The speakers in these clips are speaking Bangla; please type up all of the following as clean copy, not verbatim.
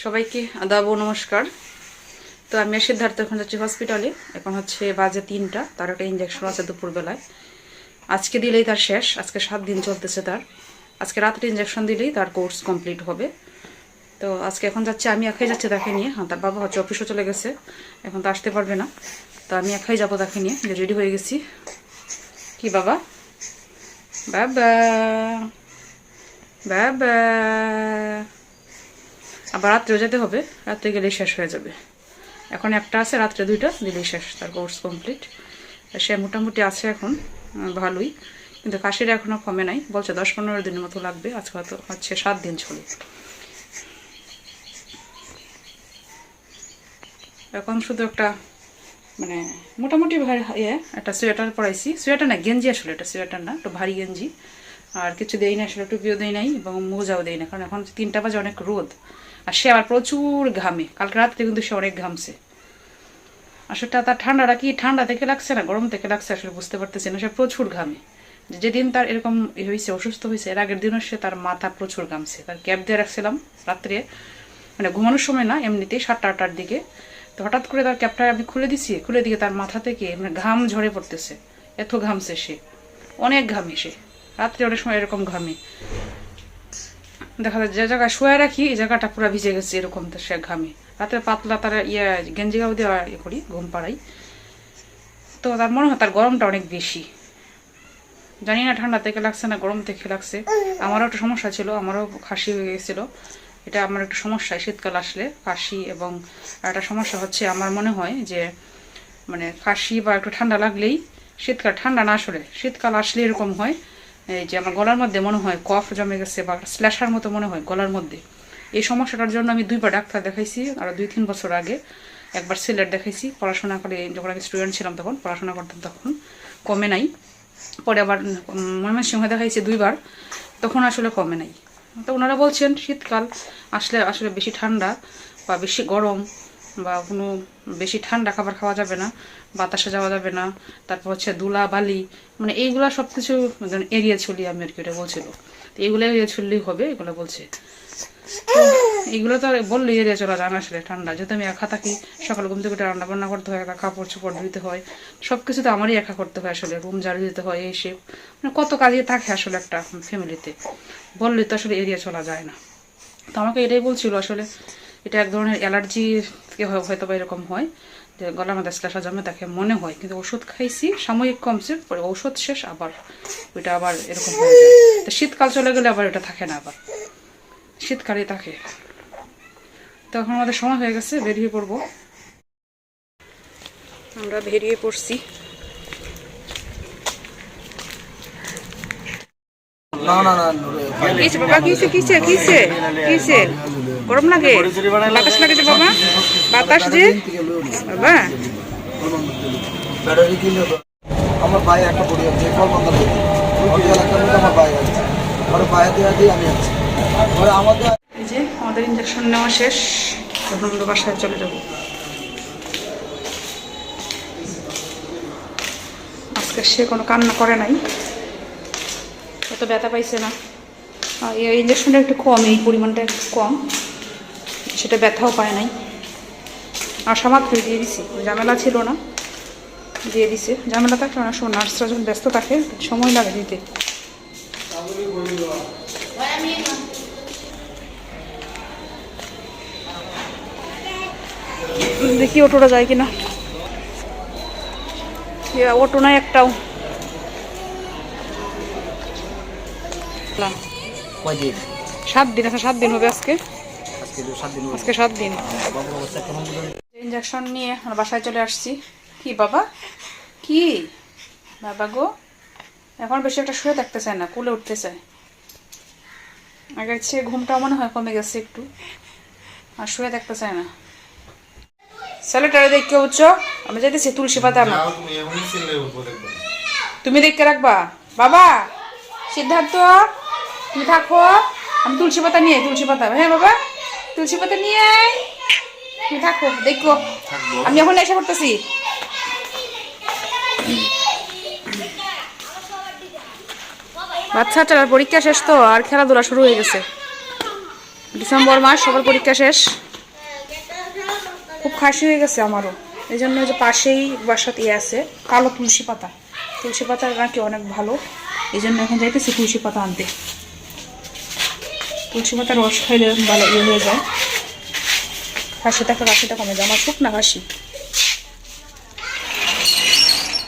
সবাইকে আদাব ও নমস্কার। তো আমি সিদ্ধার্থ এখন যাচ্ছি হসপিটালে। এখন হচ্ছে বাজে 3টা। তার একটা ইঞ্জেকশন আছে দুপুরবেলায়, আজকে দিলেই তার শেষ। আজকে 7 দিন চলতেছে তার। আজকে রাত্রে ইঞ্জেকশন দিলেই তার কোর্স কমপ্লিট হবে। তো আজকে এখন যাচ্ছে, আমি একাই যাচ্ছি তাকে নিয়ে। তার বাবা হচ্ছে অফিসে চলে গেছে, এখন তো আসতে পারবে না। তো আমি একাই যাবো তাকে নিয়ে। রেডি হয়ে গেছি। কি বাবা? বাবা বাবা, আবার রাত্রেও যেতে হবে, রাত্রে গেলেই শেষ হয়ে যাবে। এখন একটা আছে, রাত্রে 2টা দিলেই শেষ, তার কোর্স কমপ্লিট। সে মোটামুটি আছে এখন ভালোই, কিন্তু কাশিটা এখনও কমে নাই। বলছে 10-15 দিনের মতো লাগবে। আজকে হচ্ছে 7 দিন চলে। এখন শুধু একটা মানে মোটামুটি একটা সোয়েটার পরাইছি। সোয়েটার না, গেঞ্জি আসলে, এটা সোয়েটার না, একটু ভারী গেঞ্জি। আর কিছু দেই না আসলে, টুপিও দেই নাই এবং মোজাও দেই না, কারণ এখন 3টা বাজে, অনেক রোদ। আর সে আবার প্রচুর ঘামে। কালকে রাত্রে কিন্তু সে অনেক ঘামছে। আসলে তার ঠান্ডাটা কি ঠান্ডা থেকে লাগছে না গরম থেকে লাগছে আসলে বুঝতে পারতেছি না। সে প্রচুর ঘামে। যেদিন তার এরকম হয়েছে, অসুস্থ হয়েছে, এর আগের দিনও সে তার মাথা প্রচুর ঘামছে। তার ক্যাপ দিয়ে রাখছিলাম রাত্রে, মানে ঘুমানোর সময় না, এমনিতেই 7টা-8টার দিকে। তো হঠাৎ করে তার ক্যাপটা আমি খুলে দিছি, খুলে দিয়ে তার মাথা থেকে মানে ঘাম ঝরে পড়তেছে। এত ঘামছে সে, অনেক ঘামে সে। রাত্রে অনেক সময় এরকম ঘামে, দেখা যায় যে জায়গায় শুয়ে রাখি এই জায়গাটা পুরো ভিজে গেছে, এরকম তো সে ঘামে। রাতে পাতলা তার গেঞ্জি গাও দিয়ে করি, ঘুম পাড়াই। তো তার মনে হয় তার গরমটা অনেক বেশি। জানি না ঠান্ডা থেকে লাগছে না গরম থেকে লাগছে। আমারও একটা সমস্যা ছিল, আমারও কাশি হয়ে গেছিলো। এটা আমার একটা সমস্যা শীতকাল আসলে, কাশি। এবং একটা সমস্যা হচ্ছে আমার মনে হয় যে মানে কাশি বা একটু ঠান্ডা লাগলেই, শীতকাল ঠান্ডা না আসলে শীতকাল আসলে এরকম হয়, এই যে আমার গলার মধ্যে মনে হয় কফ জমে গেছে বা স্ল্যাশার মতো মনে হয় গলার মধ্যে। এই সমস্যাটার জন্য আমি 2বার ডাক্তার দেখাইছি। আর 2-3 বছর আগে একবার সিলেট দেখাইছি, পড়াশোনা করে, যখন আমি স্টুডেন্ট ছিলাম তখন পড়াশোনা করতাম, তখন কমে নাই। পরে আবার ময়মনসিংহে দেখাইছি 2বার, তখন আসলে কমে নাই। তো ওনারা বলছেন শীতকাল আসলে আসলে বেশি ঠান্ডা বা বেশি গরম বা কোনো বেশি ঠান্ডা খাবার খাওয়া যাবে না, বাতাসে যাওয়া যাবে না, তারপর হচ্ছে ধুলা বালি, মানে এইগুলা সব কিছু এড়িয়ে চলি আমি আর কি, এটা বলছিল। তো এইগুলো এড়িয়ে চললেই হবে, এগুলো বলছে। তো এইগুলো তো বললেই এড়িয়ে চলা যায় না আসলে ঠান্ডা। যেহেতু আমি একা থাকি, সকালে ঘুম থেকে রান্না বান্না করতে হয়, একা কাপড় চোপড় ধুতে হয়, সব কিছু তো আমারই একা করতে হয় আসলে। রুম ঝাড়ু দিতে হয়, এই সে মানে কত কাজে থাকে আসলে একটা ফ্যামিলিতে। বললে তো আসলে এড়িয়ে চলা যায় না। তো আমাকে এটাই বলছিল আসলে এটা এক ধরনের অ্যালার্জি থেকে হয়তো বা এরকম হয়, যে গলার মধ্যে শ্লেষা জমে তাকে মনে হয়। কিন্তু ওষুধ খাইছি, সাময়িক কমছে, পরে ঔষধ শেষ, আবার ওইটা আবার এরকম হয়ে যায়। তো শীতকাল চলে গেলে আবার এটা থাকে না, আবার শীতকালে থাকে। তো এখন আমাদের সময় হয়ে গেছে, বেরিয়ে পড়বো। আমরা বেরিয়ে পড়ছি। কিসে বাবা, কিসে কিসে কিসে কিসে গরম লাগে, বাতাস লাগে যে বাবা, বাতাস যে বাবা। আমার ভাই একটা পড়ি আছে কলকাতা থেকে, ওই এলাকার মধ্যে আমার ভাই আছে, আর ভাই দিয়ে আমি আছি। আর আমাদের এই যে আমাদের ইঞ্জেকশন নেওয়া শেষ, এখন আমরা বাসায় চলে যাব। আজকে সে কোনো কান্না করে নাই, অত ব্যথা পাইছে না। এই ইঞ্জেকশনটা একটু কম, এই পরিমাণটা একটু কম, সেটা ব্যথাও পায় নাই। আশা মাত্রই দিয়ে দিছি, ঝামেলা ছিল না, দিয়ে দিছে। ঝামেলা থাকে অনেক সময়, নার্সরা যখন ব্যস্ত থাকে সময় লাগে দিতে। দেখি অটোটা যায় কিনা, অটো নাই একটাও। 7 দিন আছে, 7 দিন হবে আজকে, আজকে 7 দিন। ইঞ্জেকশন নিয়ে আমরা বাসায় চলে আসছি। কি বাবা, কি বাবা গো, এখন বেশি একটা শুয়ে থাকতে চায় না, কুলে উঠতে চায়। আগের চেয়ে ঘুমটা মনে হয় কমে গেছে একটু, আর শুয়ে থাকতে চায় না। স্যালেটারে দেখে উঠছ, আমি যেতেছি তুলসী পাতা আমার, তুমি দেখতে রাখবা বাবা। সিদ্ধার্থ তুমি থাকো, আমি তুলসী পাতা নিয়ে, তুলসী পাতা, হ্যাঁ বাবা, তুলসী পাতা নিয়ে তুমি থাকো, দেখো আমি এখন এসে করতেছি। বাচ্চাটার পরীক্ষা শেষ তো, আর খেলাধুলা শুরু হয়ে গেছে। ডিসেম্বর মাস, সবার পরীক্ষা শেষ। খুব খাসি হয়ে গেছে আমারও, এই জন্য যে পাশেই বাসাতে আছে কালো তুলসী পাতা, তুলসী পাতা নাকি অনেক ভালো, এই জন্য এখন যাইতেছি তুলসী পাতা আনতে। তুলসী পাতার রস খাইলে ভালো হয়ে যায়, কাশিটা কমে যায়। আমার শুকনা কাশি,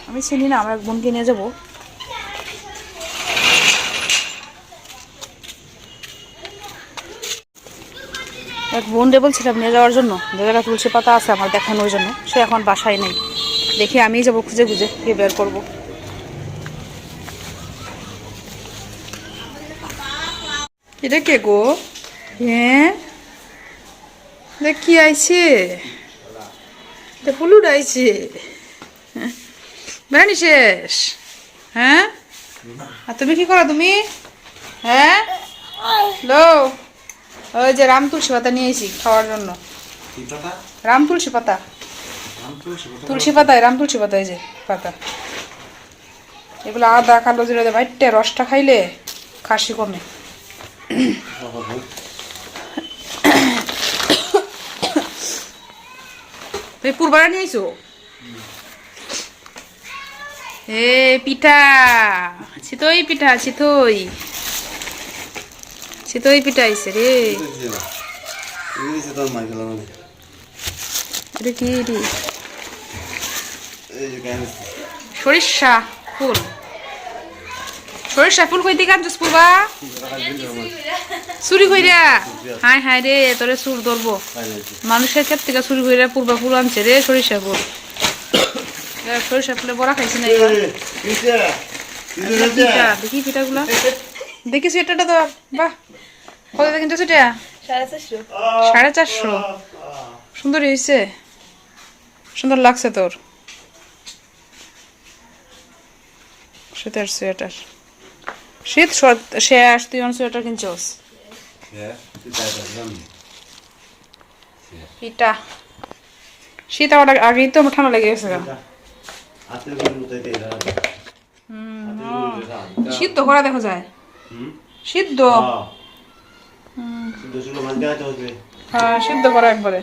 আমি চিনি না, আমার এক বোনকে নিয়ে যাবো। এক বোনকে বলছিলাম নিয়ে যাওয়ার জন্য, যে জায়গায় তুলসী পাতা আছে আমার দেখানোর জন্য, সে এখন বাসায় নেই। দেখি আমিই যাবো খুঁজে খুঁজে গিয়ে বের করবো। এটা কে গো? হ্যাঁ কি আইছে? ফুলুড আইছে, বেড়ানি শেষ? হ্যাঁ, আর তুমি কি করো তুমি? হ্যাঁ লো, ওই যে রাম তুলসী পাতা নিয়েছি খাওয়ার জন্য। রাম তুলসী পাতা, তুলসী পাতায় রাম তুলসী পাতা, এই যে পাতা, এগুলো আদা কালো জিরা দিয়ে বাইটে রসটা খাইলে কাশি কমে। তুমি পুরবারা নিয়েছো? এ পিঠা, চিতই পিঠা, চিতই পিঠা আইছে রে। এটা কি রে? সরিষা ফুল, সরিষা ফুল কই দিকে আনছিস পূর্বা? চুরি কইরা? হায় হায় রে, তোরে চুর ধরবো, মানুষের ক্ষেত থেকে চুরি কইরা পূর্বা ফুল আনছে রে, সরিষা ফুল। সরিষা ফুলে বড়া খাইছি না এবার। দেখি পিঠাগুলা, দেখি সেটাটা তো বাহ, কত কিন্তু সেটা 450। সুন্দর হয়েছে, সুন্দর লাগছে তোর শীতের সোয়েটার। শীত শেষ, তুই অন সোয়েটার কিনছস? পিঠা শীত আমার আগেই তো আমার ঠান্ডা লেগে গেছে। সিদ্ধ করা দেখা যায়, সিদ্ধ, হ্যাঁ সিদ্ধ করা একবারে।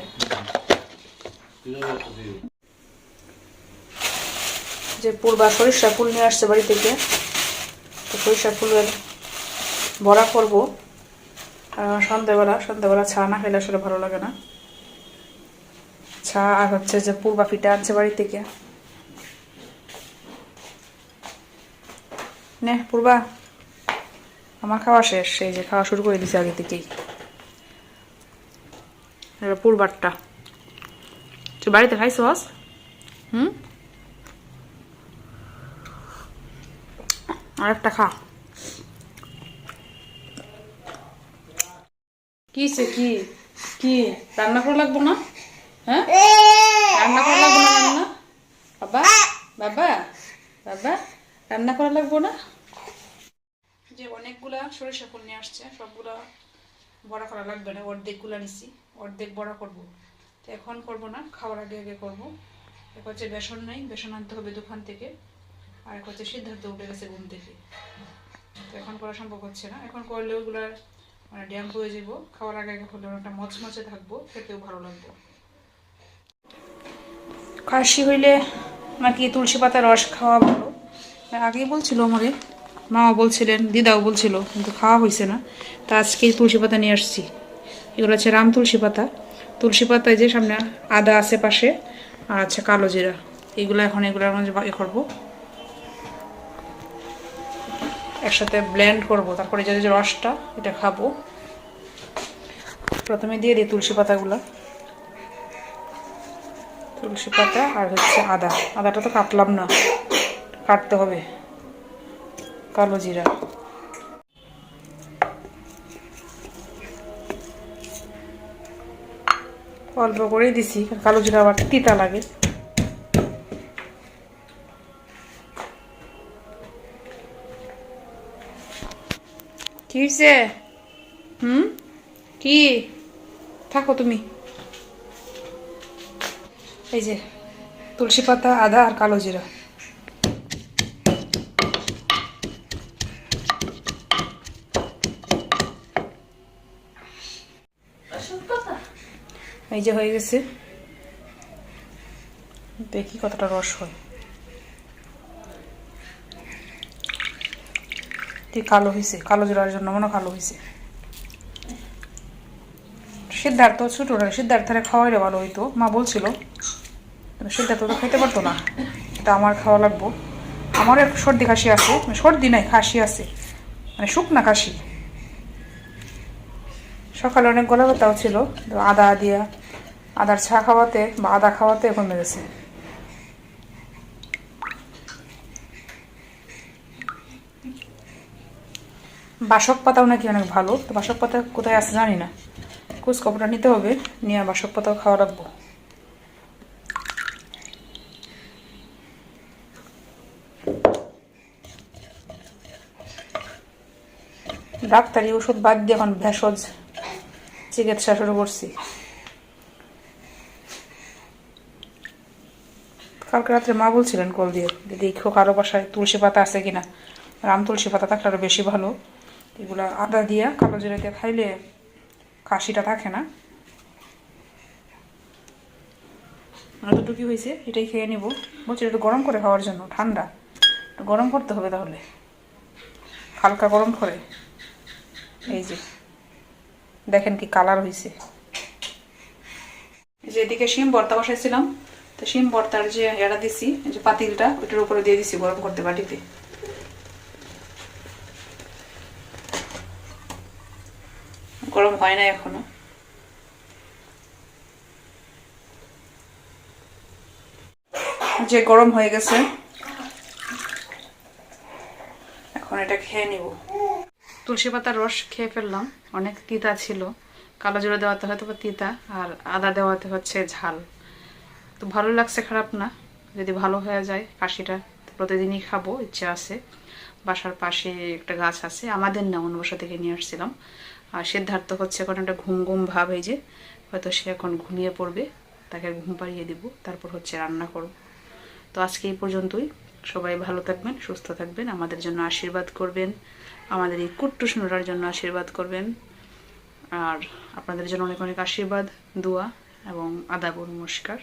যে পূর্বা সরিষা ফুল নিয়ে আসছে বাড়ি থেকে, তো সরিষা ফুলের বড়া করবো সন্ধ্যাবেলা চা না খেলে আসলে ভালো লাগে না। চা আর হচ্ছে যে পূর্বা পিঠা আনছে বাড়ি থেকে। নে পূর্বা, আমার খাওয়া শেষ, সেই যে খাওয়া শুরু করে দিছে আগে থেকেই। পূর্বারটা তুই বাড়িতে খাইছস? আর একটা খা। কিসে কি কি রান্না করা লাগবো না? হ্যাঁ রান্না করা লাগবো না? রান্না বাবা বাবা বাবা রান্না করা লাগবো না? যে অনেকগুলা সরিষা ফুল নিয়ে আসছে, সবগুলা বড়া করা লাগবে না, অর্ধেকগুলা নিছি, অর্ধেক বড়া করবো। তো এখন করবো না, খাওয়ার আগে আগে করবো। এক হচ্ছে বেসন নাই, বেসন আনতে হবে দোকান থেকে, আর এক হচ্ছে সিদ্ধার্থ উঠে গেছে ঘুম থেকে, তো এখন করা সম্ভব হচ্ছে না। এখন করলে ওগুলার মানে ড্যাম্প হয়ে যাবো, খাওয়ার আগে আগে করলে অনেকটা মচমচে থাকবো, খেতেও ভালো লাগবে। কাশি হইলে নাকি তুলসী পাতার রস খাওয়া ভালো, আগেই বলছিল আমারে, মাও বলছিলেন, দিদাও বলছিল, কিন্তু খাওয়া হয়েছে না। তা আজকে তুলসী পাতা নিয়ে আসছি। এগুলো হচ্ছে রাম তুলসী পাতা, তুলসী পাতায় যে সামনে আদা আছে পাশে, আর আছে কালো জিরা, এগুলো এখন এগুলোর মধ্যে এ করবো, একসাথে ব্লেন্ড করবো, তারপরে যে রসটা এটা খাবো। প্রথমে দিয়ে দিই তুলসী পাতাগুলো, তুলসী পাতা আর হচ্ছে আদা, আদাটা তো কাটলাম না, কাটতে হবে। কালো জিরা, অল্প করেই দিছি, কালো জিরা আবার তিতা লাগে। কি হয়েছে? কি থাকো তুমি, এই যে তুলসী পাতা, আদা আর কালো জিরা, এই যে হয়ে গেছে। দেখি কতটা রস হয়। কি কালো হয়েছে, কালো জোড়ার জন্য মনে কালো হয়েছে। সিদ্ধার্থ ছোট সিদ্ধার্থের খাওয়াইলে ভালো হইতো, মা বলছিল, কিন্তু সিদ্ধার্থ তো খেতে পারতো না। এটা আমার খাওয়া লাগবো। আমারও একটু সর্দি কাশি আছে, সর্দি নাই কাশি আছে, মানে শুকনা কাশি। সকালে অনেক গলা ব্যথাও ছিল, আদা দিয়া আদার চা খাওয়াতে বা আদা খাওয়াতে কমে গেছে। বাসক পাতাও নাকি অনেক ভালো, তো বাসক পাতা কোথায় আছে জানি না, খোঁজ খবরটা নিতে হবে, নিয়ে বাসক পাতাও খাওয়া রাখবো। ডাক্তারি ওষুধ বাদ দিয়ে এখন ভেষজ চিকিৎসা শুরু করছি। কালকে রাত্রে মা বলছিলেন কল দিয়ে, দেখো কারো বাসায় তুলসী পাতা আছে কিনা। রাম তুলসী পাতা থাকলে আরো বেশি ভালো। এগুলা আদা দিয়া কালো জিরা দিয়ে খাইলে কাশিটা থাকে না। এতটুকু হয়েছে, এটাই খেয়ে নেব। বলছি একটু গরম করে খাওয়ার জন্য, ঠান্ডা গরম করতে হবে, তাহলে হালকা গরম করে। এই যে দেখেন কি কালার হয়েছে। যে এদিকে শিম ভর্তা বসাইছিলাম, তো শিম ভর্তার যে এড়া দিছি, যে পাতিলটা ওইটার উপরে দিয়ে দিছি গরম করতে বাটিতে। গরম হয় না এখনো। যে গরম হয়ে গেছে, এখন এটা খেয়ে নিব। তুলসী পাতার রস খেয়ে ফেললাম, অনেক তিতা ছিল। কালো জিরা দেওয়াতে হয়তো তিতা, আর আদা দেওয়াতে হচ্ছে ঝাল। তো ভালো লাগছে, খারাপ না। যদি ভালো হয়ে যায় কাশিটা, প্রতিদিনই খাবো, ইচ্ছে আছে। বাসার পাশে একটা গাছ আছে, আমাদের না, অন্য বাসা থেকে নিয়ে আসছিলাম। আর সিদ্ধার্থ হচ্ছে এখন একটা ঘুম ঘুম ভাব, এই যে হয়তো সে এখন ঘুমিয়ে পড়বে, তাকে ঘুম পাড়িয়ে দিব, তারপর হচ্ছে রান্না করব। তো আজকে এই পর্যন্তই। সবাই ভালো থাকবেন, সুস্থ থাকবেন, আমাদের জন্য আশীর্বাদ করবেন, আমাদের এই কুট্টু সোনার জন্য আশীর্বাদ করবেন। আর আপনাদের জন্য অনেক অনেক আশীর্বাদ, দোয়া এবং আদাব ও নমস্কার।